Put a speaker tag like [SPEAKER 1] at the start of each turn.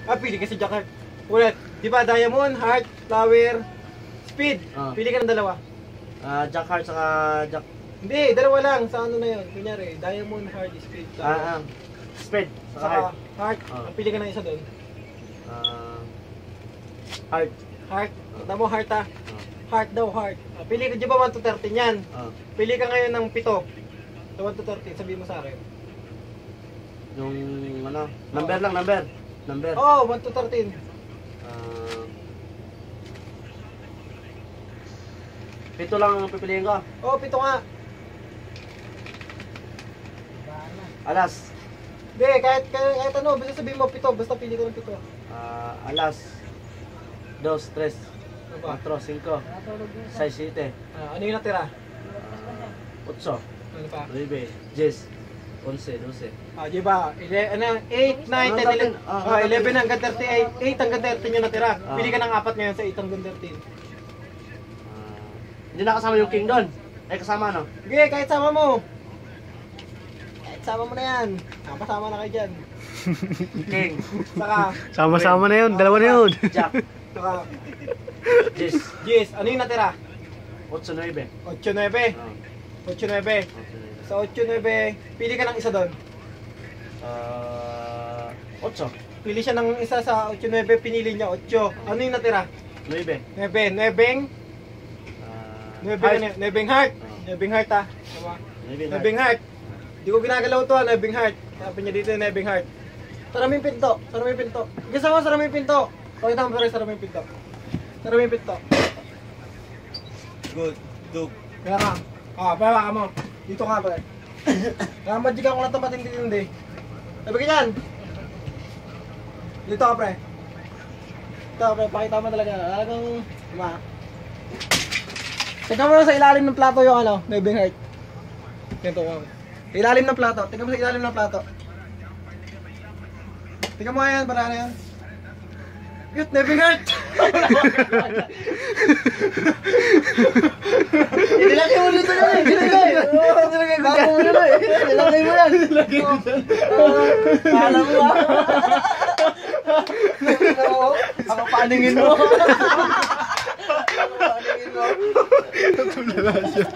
[SPEAKER 1] Pili ka sa Jack Heart. Ulit. Di ba, Diamond, Heart, Flower, Speed. Pili ka ng dalawa.
[SPEAKER 2] Jack Heart saka Jack...
[SPEAKER 1] Hindi, dalawa lang. Sa ano na yun? Kunyari, Diamond, Heart, Speed.
[SPEAKER 2] Speed saka
[SPEAKER 1] Heart. Pili ka ng isa doon.
[SPEAKER 2] Heart.
[SPEAKER 1] Heart. Tama mo, Heart ah. Heart daw, Heart. Pili ka, di ba 1 to 13 yan? Pili ka ngayon ng 7. So 1 to 13, sabihin mo sa akin.
[SPEAKER 2] Yung ano, number lang, number.
[SPEAKER 1] Oo, 1 to 13.
[SPEAKER 2] Pito lang ang pipiliin ko.
[SPEAKER 1] Oo, 7 nga.
[SPEAKER 2] Alas.
[SPEAKER 1] Hindi, kahit ano, basta sabihin mo 7, basta pili ko ng 7.
[SPEAKER 2] Alas. 2, 3, 4, 5, 6, 7.
[SPEAKER 1] Ano yung natira?
[SPEAKER 2] 8,
[SPEAKER 1] Ano pa?
[SPEAKER 2] 9, 10, 11, 12.
[SPEAKER 1] Di ba? 8, 9, 10, 11. 11 hanggang 38. 8 hanggang 13 yung natira. Pili ka ng 4 ngayon sa 8 hanggang 13.
[SPEAKER 2] Hindi na kasama yung king doon. Eh, kasama no?
[SPEAKER 1] Sige, kahit sama mo. Kahit sama mo na yan. Kasama na kayo dyan.
[SPEAKER 2] King.
[SPEAKER 1] Saka,
[SPEAKER 3] Sama-sama na yun, dalawa na yun.
[SPEAKER 2] Jack.
[SPEAKER 1] saka,
[SPEAKER 2] Yes.
[SPEAKER 1] ano yung natira?
[SPEAKER 2] 8, 9.
[SPEAKER 1] 8-9. 8-9. Sa 8-9, pili ka ng isa doon.
[SPEAKER 2] 8.
[SPEAKER 1] Pili siya ng isa sa 8-9, pinili niya 8. Ano yung natira?
[SPEAKER 2] 9.
[SPEAKER 1] 9 heart. 9 heart ah. Tama. 9 heart. Di ko ginagalaw to, 9 heart. Sabi niya dito 9 heart. Saraming pinto. Gusto mo saraming pinto. Pakita mo pare saraming pinto. Saraming pinto.
[SPEAKER 2] Good. Dug.
[SPEAKER 1] Kaya ka. Bawa ka mo. Dito ka pare. Magic ako na ito matindi-tindi. Sabi ka dyan. Dito ka pre. Dito pre, pakita mo talaga. Talagang, diba? Tignan mo sa ilalim ng plato yung ano, 9 heart. Ganito ka. Ilalim ng plato. Tignan mo sa ilalim ng plato. Tignan mo yan, para ano yan. Cute, 9 heart!
[SPEAKER 2] Nilagay mo dito na eh! Nilagay ko dyan! Nilagay mo yan! Alam mo ah!
[SPEAKER 1] Ako paaningin mo!
[SPEAKER 3] Tulala siya.